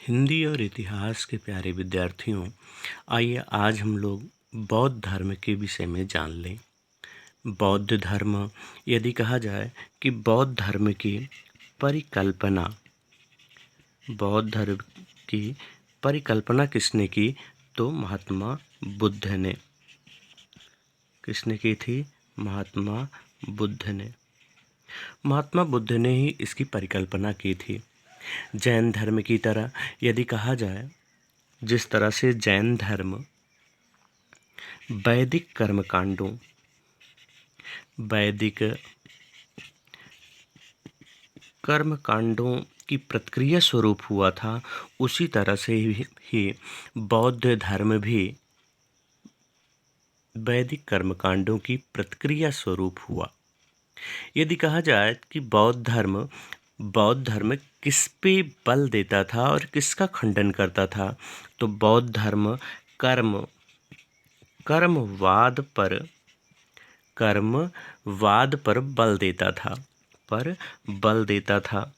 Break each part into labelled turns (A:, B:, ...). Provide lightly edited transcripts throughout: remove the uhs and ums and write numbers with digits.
A: हिंदी और इतिहास के प्यारे विद्यार्थियों, आइए आज हम लोग बौद्ध धर्म के विषय में जान लें। बौद्ध धर्म, यदि कहा जाए कि बौद्ध धर्म की परिकल्पना, बौद्ध धर्म की परिकल्पना किसने की? तो महात्मा बुद्ध ने। किसने की थी? महात्मा बुद्ध ने। महात्मा बुद्ध ने ही इसकी परिकल्पना की थी। जैन धर्म की तरह यदि कहा जाए, जिस तरह से जैन धर्म वैदिक कर्मकांडों की प्रतिक्रिया स्वरूप हुआ था, उसी तरह से ही बौद्ध धर्म भी वैदिक कर्मकांडों की प्रतिक्रिया स्वरूप हुआ। यदि कहा जाए कि बौद्ध धर्म किस पे बल देता था और किसका खंडन करता था, तो बौद्ध धर्म कर्मवाद पर बल देता था।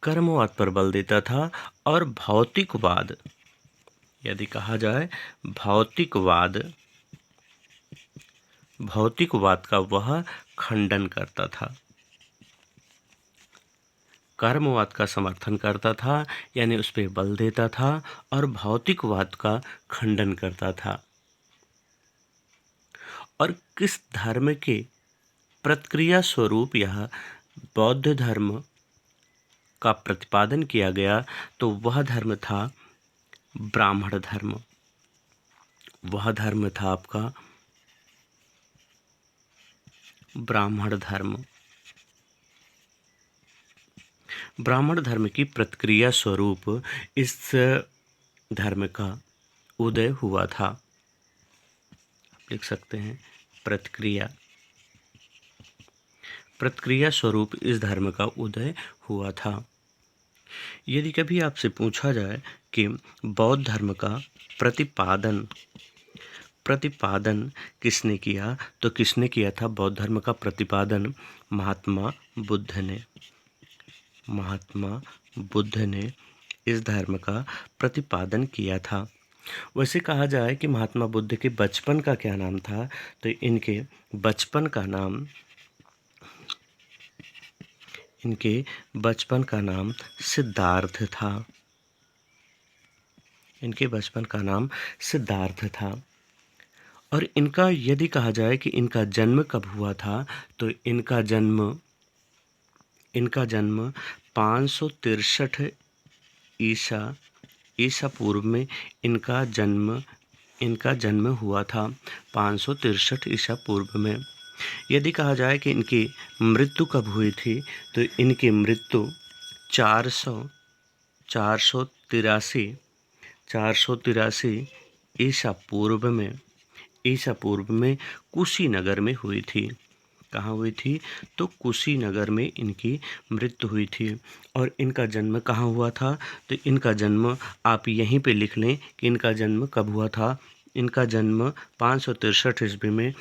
A: कर्मवाद पर बल देता था और भौतिकवाद, यदि कहा जाए भौतिकवाद का वह खंडन करता था। कर्मवाद का समर्थन करता था, यानी उस पर बल देता था, और भौतिकवाद का खंडन करता था। और किस धर्म के प्रतिक्रिया स्वरूप यह बौद्ध धर्म का प्रतिपादन किया गया, तो वह धर्म था ब्राह्मण धर्म। वह धर्म था आपका ब्राह्मण धर्म। ब्राह्मण धर्म की प्रतिक्रिया स्वरूप इस धर्म का उदय हुआ था। लिख सकते हैं प्रतिक्रिया स्वरूप इस धर्म का उदय हुआ था। यदि कभी आपसे पूछा जाए कि बौद्ध धर्म का प्रतिपादन किसने किया, तो किसने किया था बौद्ध धर्म का प्रतिपादन? महात्मा बुद्ध ने इस धर्म का प्रतिपादन किया था। वैसे कहा जाए कि महात्मा बुद्ध के बचपन का क्या नाम था, तो इनके बचपन का नाम सिद्धार्थ था। इनके बचपन का नाम सिद्धार्थ था। और इनका यदि कहा जाए कि इनका जन्म कब हुआ था, तो इनका जन्म 563 ईसा पूर्व में इनका जन्म हुआ था। 563 ईसा पूर्व में। यदि कहा जाए कि इनकी मृत्यु कब हुई थी, तो इनकी मृत्यु 483 ईसा पूर्व में कुशीनगर में हुई थी। कहाँ हुई थी? तो कुशीनगर में इनकी मृत्यु हुई थी। और इनका जन्म कहाँ हुआ था? तो इनका जन्म आप यहीं पे लिख लें कि इनका जन्म कब हुआ था। इनका जन्म 563 ईस्वी में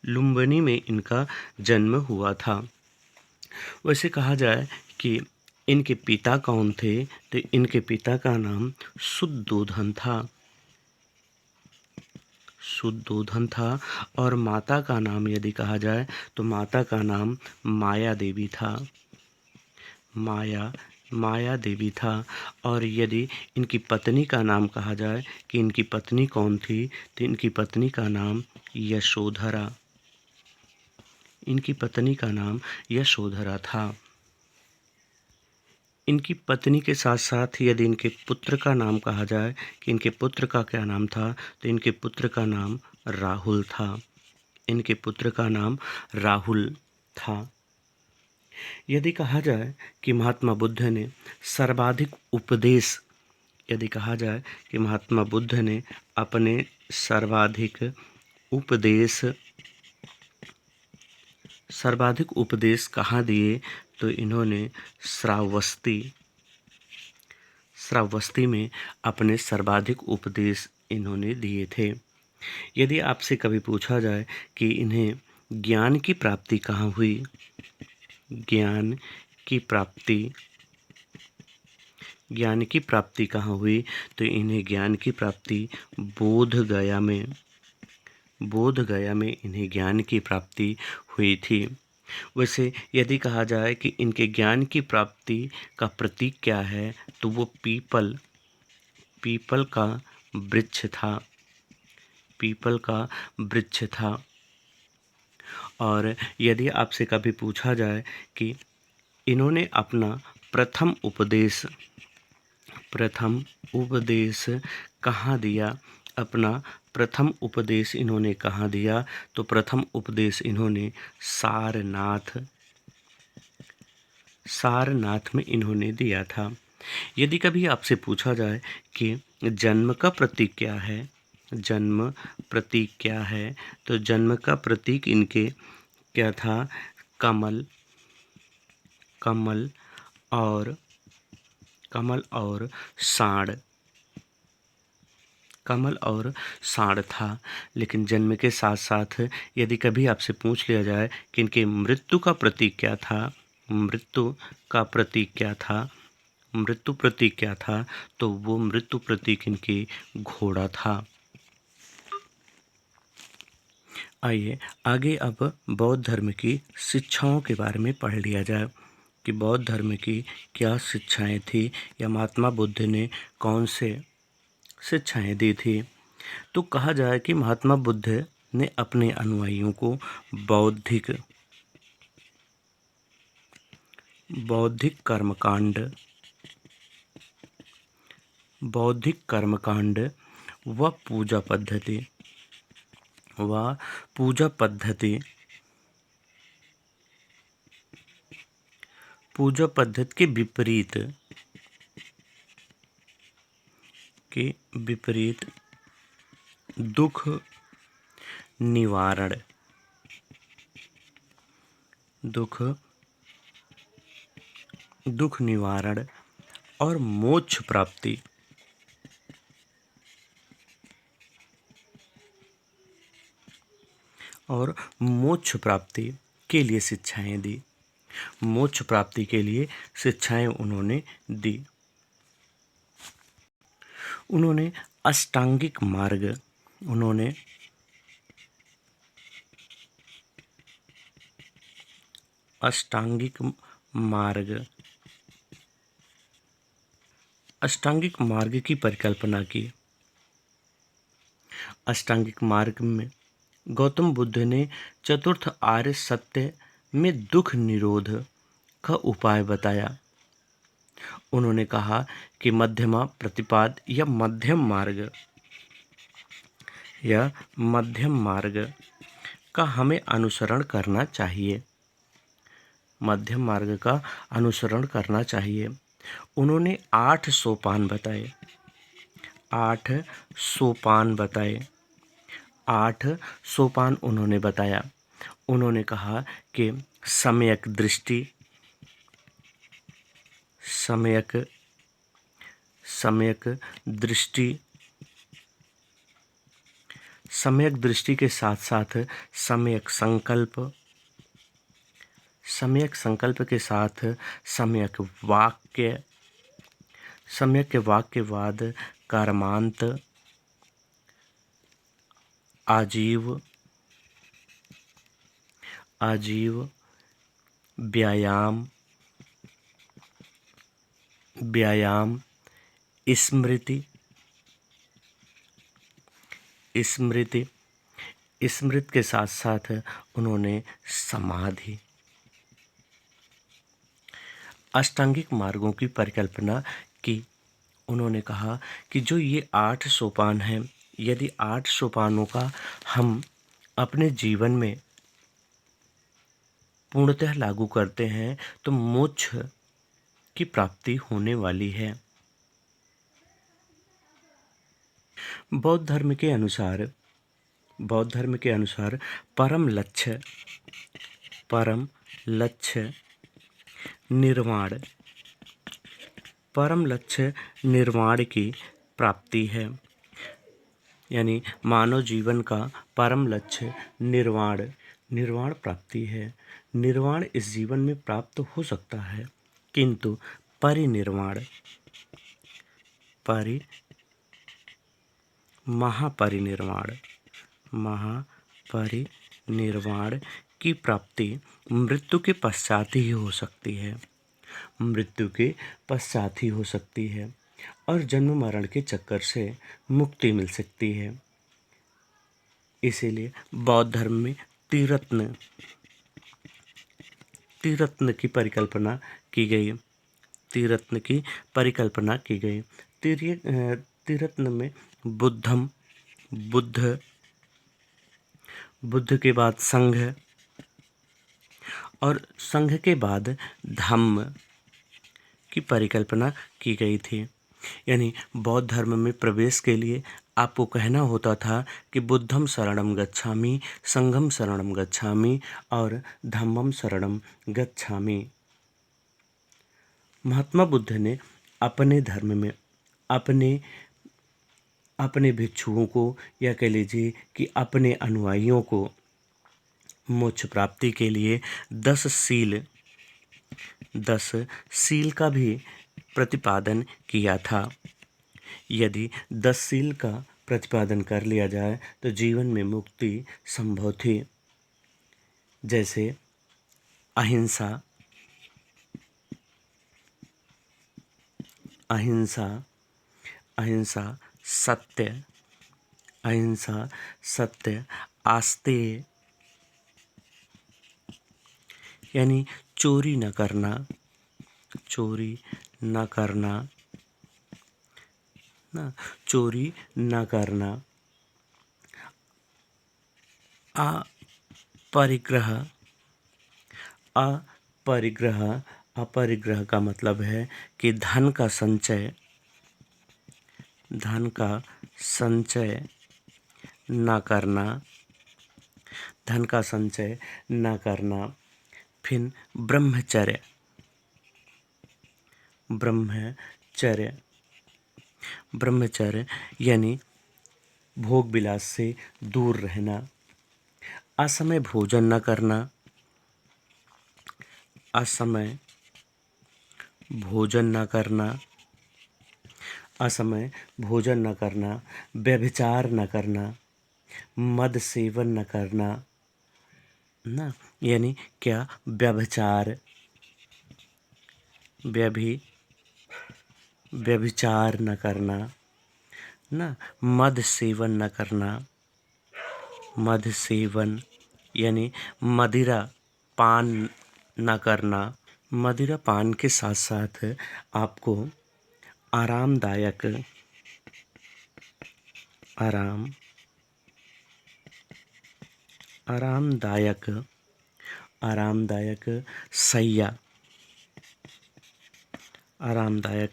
A: लुम्बिनी में इनका जन्म हुआ था। वैसे कहा जाए कि इनके पिता कौन थे, तो इनके पिता का नाम शुद्धोधन था। और माता का नाम यदि कहा जाए, तो माता का नाम माया देवी था। और यदि इनकी पत्नी का नाम कहा जाए कि इनकी पत्नी कौन थी, तो इनकी पत्नी का नाम यशोधरा था। इनकी पत्नी के साथ साथ यदि इनके पुत्र का नाम कहा जाए कि इनके पुत्र का क्या नाम था, तो इनके पुत्र का नाम राहुल था। यदि कहा जाए कि महात्मा बुद्ध ने अपने सर्वाधिक उपदेश कहाँ दिए, तो इन्होंने श्रावस्ती में अपने सर्वाधिक उपदेश इन्होंने दिए थे। यदि आपसे कभी पूछा जाए कि इन्हें ज्ञान की प्राप्ति कहाँ हुई, ज्ञान की प्राप्ति कहाँ हुई? तो इन्हें ज्ञान की प्राप्ति बोध गया में इन्हें ज्ञान की प्राप्ति हुई थी। वैसे यदि कहा जाए कि इनके ज्ञान की प्राप्ति का प्रतीक क्या है, तो वो पीपल का वृक्ष था। और यदि आपसे कभी पूछा जाए कि इन्होंने अपना प्रथम उपदेश कहाँ दिया, इन्होंने कहाँ दिया, तो प्रथम उपदेश इन्होंने सारनाथ में इन्होंने दिया था। यदि कभी आपसे पूछा जाए कि जन्म का प्रतीक क्या है, तो जन्म का प्रतीक इनके क्या था? कमल साँड़ था। लेकिन जन्म के साथ साथ यदि कभी आपसे पूछ लिया जाए कि इनके मृत्यु का प्रतीक क्या था, तो वो मृत्यु प्रतीक इनके घोड़ा था। आइए आगे अब बौद्ध धर्म की शिक्षाओं के बारे में पढ़ लिया जाए कि बौद्ध धर्म की क्या शिक्षाएं थी या महात्मा बुद्ध ने कौन से शिक्षाएं दी थी। तो कहा जाए कि महात्मा बुद्ध ने अपने अनुयायियों को बौद्धिक कर्मकांड व पूजा पद्धति के विपरीत दुख निवारण और मोक्ष प्राप्ति के लिए शिक्षाएं दी। मोक्ष प्राप्ति के लिए शिक्षाएं उन्होंने दी। उन्होंने अष्टांगिक मार्ग की परिकल्पना की। अष्टांगिक मार्ग में गौतम बुद्ध ने चतुर्थ आर्य सत्य में दुख निरोध का उपाय बताया। उन्होंने कहा कि मध्यमा प्रतिपाद या मध्यम मार्ग का हमें अनुसरण करना चाहिए। उन्होंने 8 सोपान बताए। 8 सोपान उन्होंने बताया। उन्होंने कहा कि सम्यक दृष्टि के साथ साथ सम्यक संकल्प के साथ सम्यक वाक्य बाद कर्मांत आजीव व्यायाम स्मृति के साथ साथ उन्होंने समाधि। अष्टांगिक मार्गों की परिकल्पना की। उन्होंने कहा कि जो ये 8 सोपान हैं, यदि 8 सोपानों का हम अपने जीवन में पूर्णतः लागू करते हैं तो मोक्ष की प्राप्ति होने वाली है। बौद्ध धर्म के अनुसार परम लक्ष्य निर्वाण की प्राप्ति है। यानी मानव जीवन का परम लक्ष्य निर्वाण प्राप्ति है। निर्वाण इस जीवन में प्राप्त हो सकता है, किंतु परिनिर्वाण महापरिनिर्वाण की प्राप्ति मृत्यु के पश्चात ही हो सकती है। मृत्यु के पश्चात ही हो सकती है और जन्म मरण के चक्कर से मुक्ति मिल सकती है। इसीलिए बौद्ध धर्म में त्रिरत्न की परिकल्पना की गई। त्रिरत्न की परिकल्पना की गई। त्रिरत्न में बुद्ध के बाद संघ और संघ के बाद धम्म की परिकल्पना की गई थी। यानी बौद्ध धर्म में प्रवेश के लिए आपको कहना होता था कि बुद्धम शरणम गच्छामि, संघम शरणम गच्छामि और धम्मम शरणम गच्छामि। महात्मा बुद्ध ने अपने धर्म में अपने भिक्षुओं को या कह लीजिए कि अपने अनुयायियों को मोक्ष प्राप्ति के लिए 10 शील का भी प्रतिपादन किया था। यदि 10 शील का प्रतिपादन कर लिया जाए तो जीवन में मुक्ति संभव थी। जैसे अहिंसा, सत्य, आस्तेय यानी चोरी न करना, अपरिग्रह का मतलब है कि धन का संचय न करना। फिर ब्रह्मचर्य यानी भोग विलास से दूर रहना। असमय भोजन न करना, व्यभिचार न करना, मद सेवन न करना ना। यानी क्या? व्यभिचार न करना ना, मद सेवन यानी मदिरा पान न करना। मदिरा पान के साथ साथ आपको आरामदायक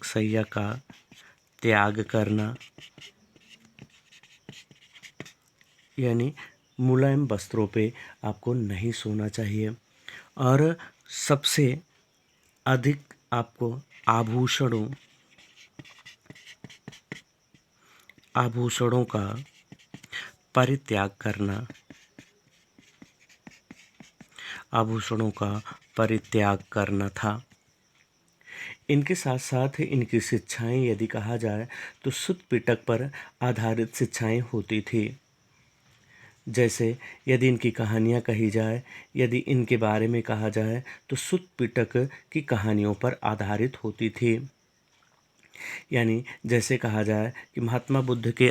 A: शैया का त्याग करना। यानी मुलायम वस्त्रों पे आपको नहीं सोना चाहिए। और सबसे अधिक आपको आभूषणों का परित्याग करना था। इनके साथ साथ इनकी शिक्षाएं यदि कहा जाए तो सुत्त पिटक पर आधारित शिक्षाएं होती थी। जैसे यदि इनकी कहानियाँ कही जाए, यदि इनके बारे में कहा जाए तो सुत्त पिटक की कहानियों पर आधारित होती थी। यानी जैसे कहा जाए कि महात्मा बुद्ध के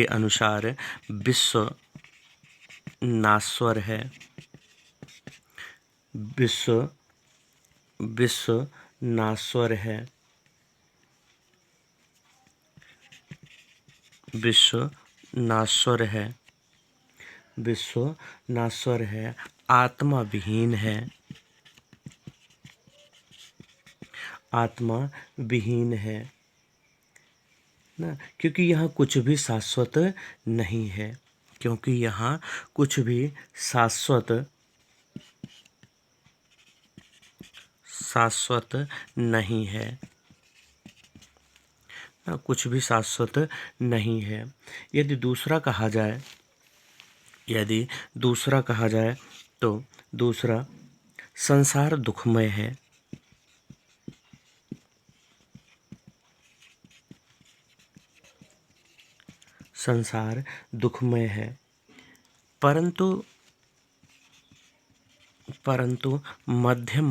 A: अनुसार विश्व नाश्वर है। विश्व नाश्वर है, आत्मा विहीन है ना। क्योंकि यहाँ कुछ भी शाश्वत नहीं है। कुछ भी शाश्वत नहीं है। यदि दूसरा कहा जाए तो दूसरा, संसार दुखमय है। संसार दुखमय है, परंतु परंतु मध्यम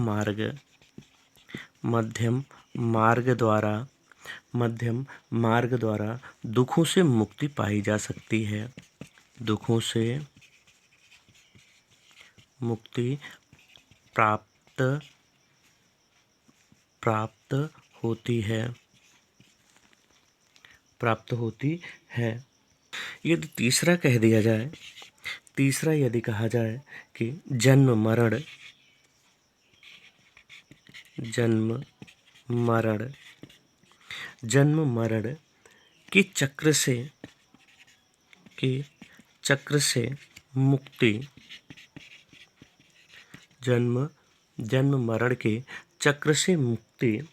A: मार्ग द्वारा दुखों से मुक्ति पाई जा सकती है। दुखों से मुक्ति प्राप्त प्राप्त होती है प्राप्त होती है। यदि तीसरा यदि कहा जाए कि जन्म मरण के चक्र से मुक्ति, जन्म मरण के चक्र से मुक्ति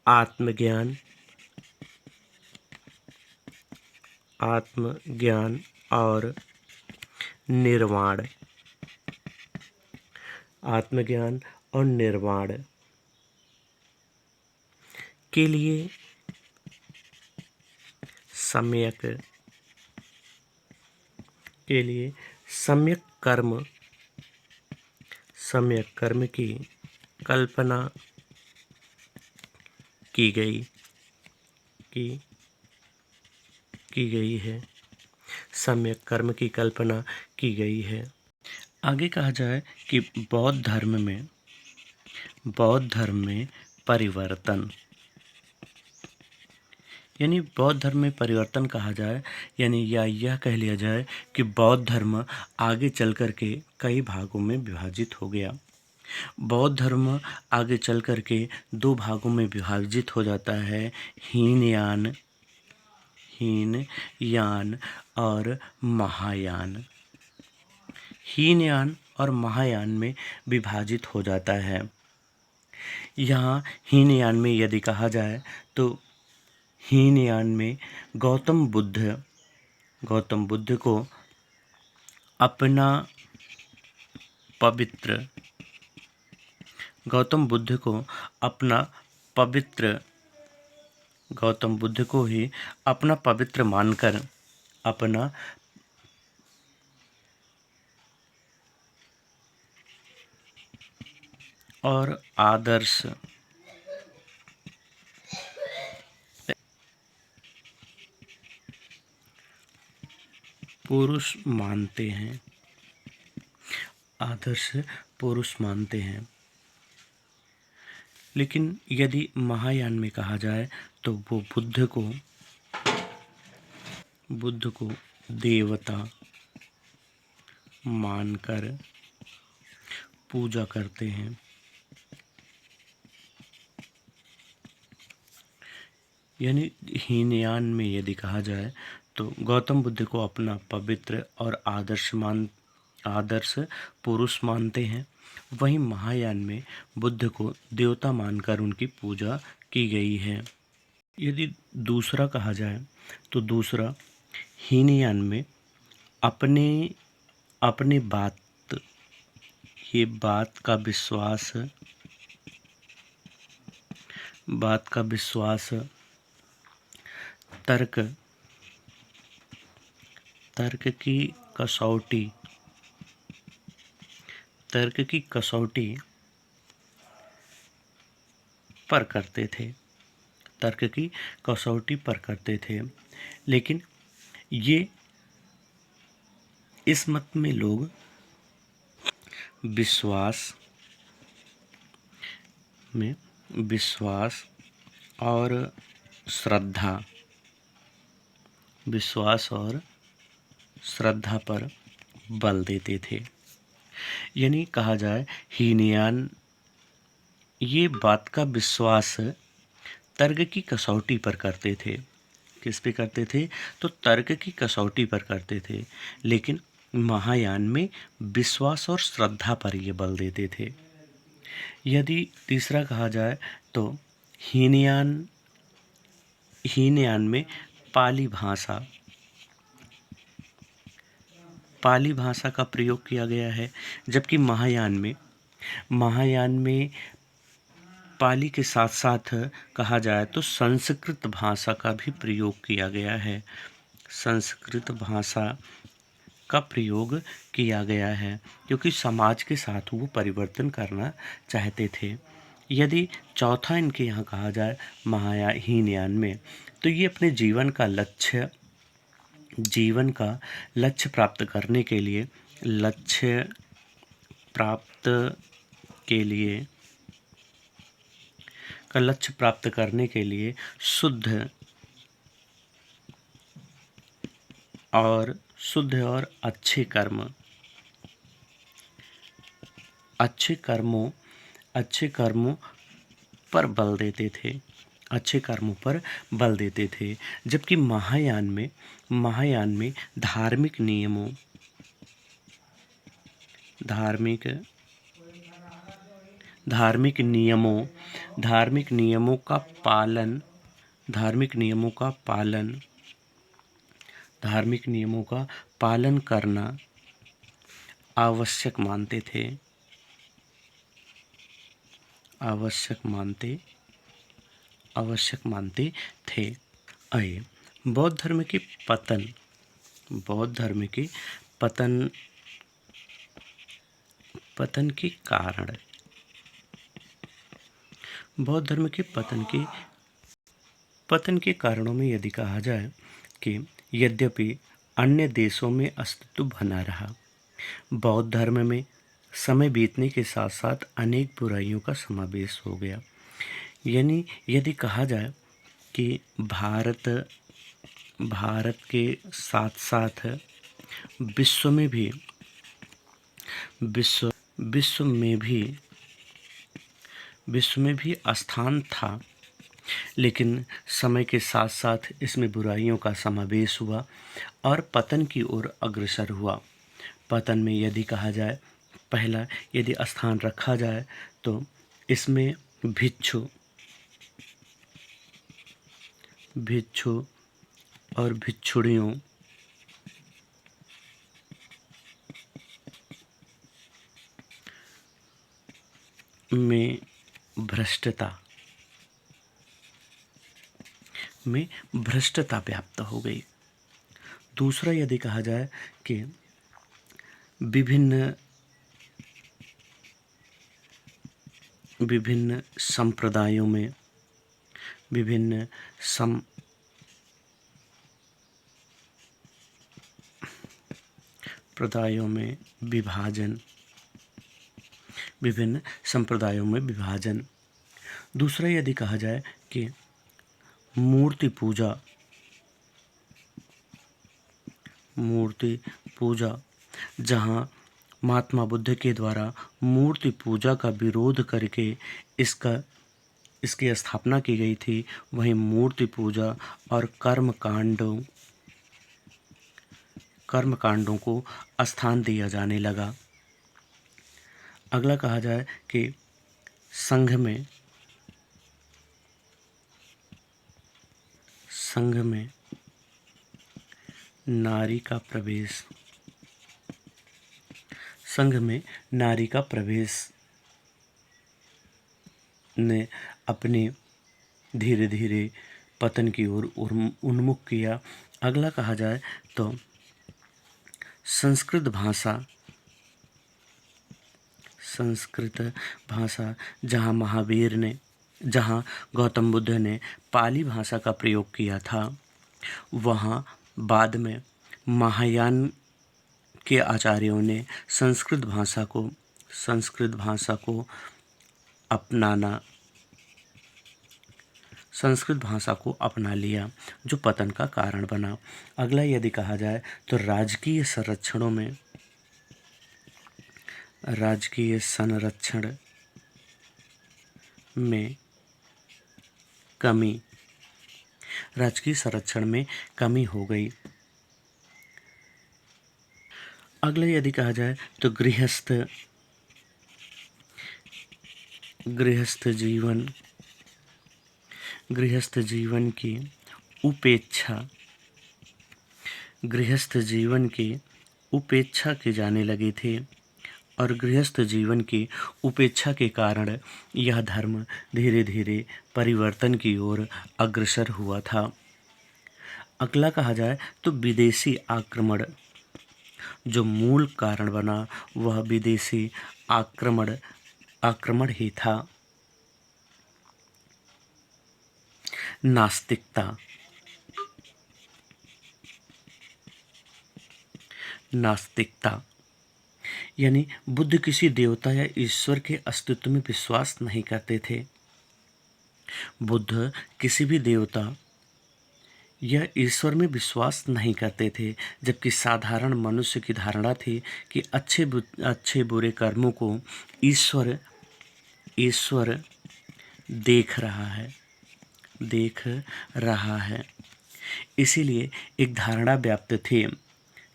A: आत्मज्ञान और निर्वाण के लिए सम्यक कर्म की कल्पना की गई है। सम्यक कर्म की कल्पना की गई है। आगे कहा जाए कि बौद्ध धर्म में परिवर्तन, यानी बौद्ध धर्म में परिवर्तन कहा जाए, यानी यह कह लिया जाए कि बौद्ध धर्म आगे चल कर के कई भागों में विभाजित हो गया। बौद्ध धर्म आगे चल कर के दो भागों में विभाजित हो जाता है, हीनयान और महायान। हीनयान और महायान में विभाजित हो जाता है। यहाँ हीनयान में यदि कहा जाए तो हीनयान में गौतम बुद्ध को अपना पवित्र मानकर अपना और आदर्श पुरुष मानते हैं। लेकिन यदि महायान में कहा जाए तो वो बुद्ध को देवता मानकर पूजा करते हैं। यानी हीनयान में यदि कहा जाए तो गौतम बुद्ध को अपना पवित्र और आदर्श पुरुष मानते हैं। वहीं महायान में बुद्ध को देवता मानकर उनकी पूजा की गई है। यदि दूसरा कहा जाए तो दूसरा, हीनयान में अपने बात का विश्वास तर्क की कसौटी पर करते थे। लेकिन ये इस मत में लोग विश्वास और श्रद्धा पर बल देते थे। यानी कहा जाए हीनयान ये बात का विश्वास तर्क की कसौटी पर करते थे। किस पे करते थे? तो तर्क की कसौटी पर करते थे। लेकिन महायान में विश्वास और श्रद्धा पर ये बल देते थे। यदि तीसरा कहा जाए तो हीनयान में पाली पाली भाषा का प्रयोग किया गया है, जबकि महायान में पाली के साथ साथ कहा जाए तो संस्कृत भाषा का भी प्रयोग किया गया है। संस्कृत भाषा का प्रयोग किया गया है क्योंकि समाज के साथ वो परिवर्तन करना चाहते थे। यदि चौथा इनके यहाँ कहा जाए हीनयान में, तो ये अपने जीवन का लक्ष्य प्राप्त करने के लिए शुद्ध और अच्छे कर्मों पर बल देते थे। जबकि महायान में धार्मिक नियमों का पालन करना आवश्यक मानते थे। आइए बौद्ध धर्म के पतन के कारण। बौद्ध धर्म के पतन के कारणों में यदि कहा जाए कि यद्यपि अन्य देशों में अस्तित्व बना रहा, बौद्ध धर्म में समय बीतने के साथ साथ अनेक बुराइयों का समावेश हो गया। यानी यदि कहा जाए कि भारत के साथ साथ विश्व में भी स्थान था, लेकिन समय के साथ साथ इसमें बुराइयों का समावेश हुआ और पतन की ओर अग्रसर हुआ। पतन में यदि कहा जाए, पहला यदि स्थान रखा जाए तो इसमें भिक्षु और भिक्षुणियों में भ्रष्टता व्याप्त हो गई। दूसरा यदि कहा जाए कि विभिन्न संप्रदायों में विभाजन। दूसरा यदि कहा जाए कि मूर्ति पूजा, जहाँ महात्मा बुद्ध के द्वारा मूर्ति पूजा का विरोध करके इसकी स्थापना की गई थी, वहीं मूर्ति पूजा और कर्मकांडों को स्थान दिया जाने लगा। अगला कहा जाए कि संघ में नारी का प्रवेश ने अपने धीरे धीरे पतन की ओर उन्मुख किया। अगला कहा जाए तो संस्कृत भाषा, जहाँ गौतम बुद्ध ने पाली भाषा का प्रयोग किया था, वहाँ बाद में महायान के आचार्यों ने संस्कृत भाषा को अपना लिया, जो पतन का कारण बना। अगला यदि कहा जाए तो राजकीय संरक्षण में कमी हो गई। अगला यदि कहा जाए तो गृहस्थ जीवन की उपेक्षा के जाने लगे थे और गृहस्थ जीवन की उपेक्षा के कारण यह धर्म धीरे धीरे परिवर्तन की ओर अग्रसर हुआ था। अगला कहा जाए तो विदेशी आक्रमण, जो मूल कारण बना वह विदेशी आक्रमण ही था। नास्तिकता, यानी बुद्ध किसी देवता या ईश्वर के अस्तित्व में विश्वास नहीं करते थे। बुद्ध किसी भी देवता या ईश्वर में विश्वास नहीं करते थे, जबकि साधारण मनुष्य की धारणा थी कि अच्छे बुरे कर्मों को ईश्वर देख रहा है। इसीलिए एक धारणा व्याप्त थी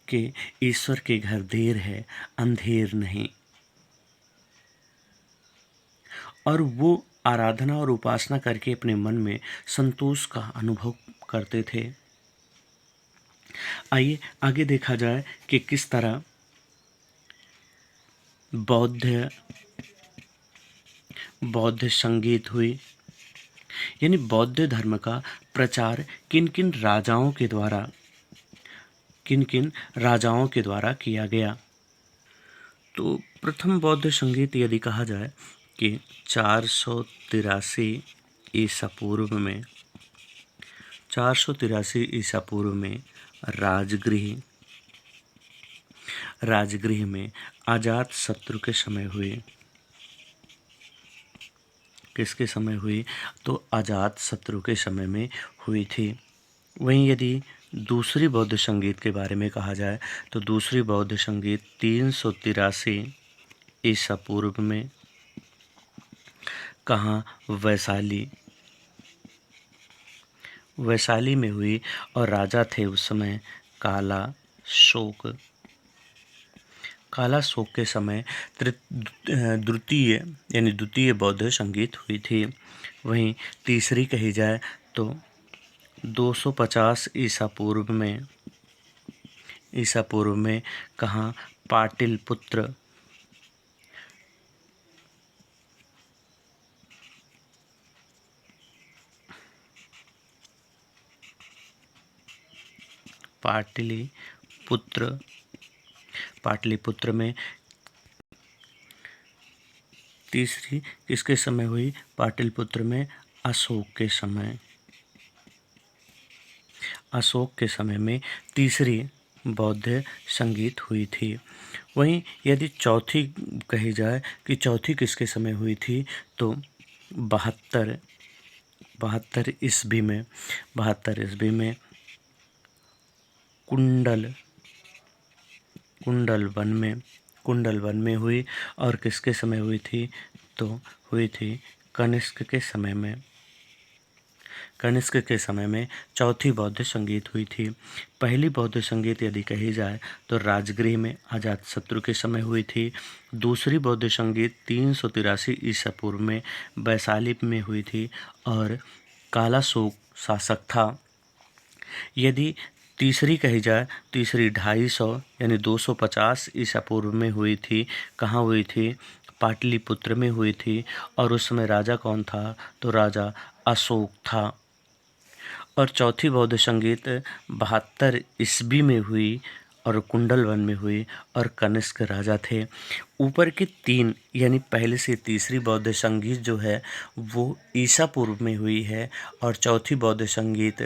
A: कि ईश्वर के घर देर है, अंधेर नहीं। और वो आराधना और उपासना करके अपने मन में संतोष का अनुभव करते थे। आइए आगे देखा जाए कि किस तरह बौद्ध संगीत हुई, यानी बौद्ध धर्म का प्रचार किन किन राजाओं के द्वारा किया गया। तो प्रथम बौद्ध संगीत यदि कहा जाए कि 483 ईसा पूर्व में राजगृह में अजात शत्रु के समय हुए। किसके समय हुई? तो अजात शत्रु के समय में हुई थी। वहीं यदि दूसरी बौद्ध संगीत के बारे में कहा जाए तो दूसरी बौद्ध संगीत 383 ईसा पूर्व में कहाँ? वैशाली में हुई और राजा थे उस समय काला शोक के समय द्वितीय बौद्ध संगीत हुई थी। वहीं तीसरी कही जाए तो 250 ईसा पूर्व में कहाँ? पाटलिपुत्र में। तीसरी किसके समय हुई? पाटलिपुत्र में अशोक के समय में तीसरी बौद्ध संगीत हुई थी। वहीं यदि चौथी कही जाए कि चौथी किसके समय हुई थी तो 72 ईस्वी में कुंडल वन में हुई। और किसके समय हुई थी? तो हुई थी कनिष्क के समय में चौथी बौद्ध संगीत हुई थी। पहली बौद्ध संगीत यदि कही जाए तो राजगृह में अजातशत्रु के समय हुई थी। दूसरी बौद्ध संगीत 383 ईसा पूर्व में वैशाली में हुई थी और काला शोक शासक था। यदि तीसरी कही जाए, तीसरी 250 यानी 250 ईसा पूर्व में हुई थी। कहाँ हुई थी? पाटलिपुत्र में हुई थी। और उस समय राजा कौन था? तो राजा अशोक था। और चौथी बौद्ध संगीत 72 ईस्वी में हुई और कुंडल वन में हुई और कनिष्क राजा थे। ऊपर के तीन यानी पहले से तीसरी बौद्ध संगीत जो है वो ईसा पूर्व में हुई है और चौथी बौद्ध संगीत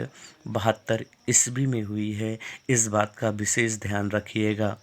A: 72 ईस्वी में हुई है। इस बात का विशेष ध्यान रखिएगा।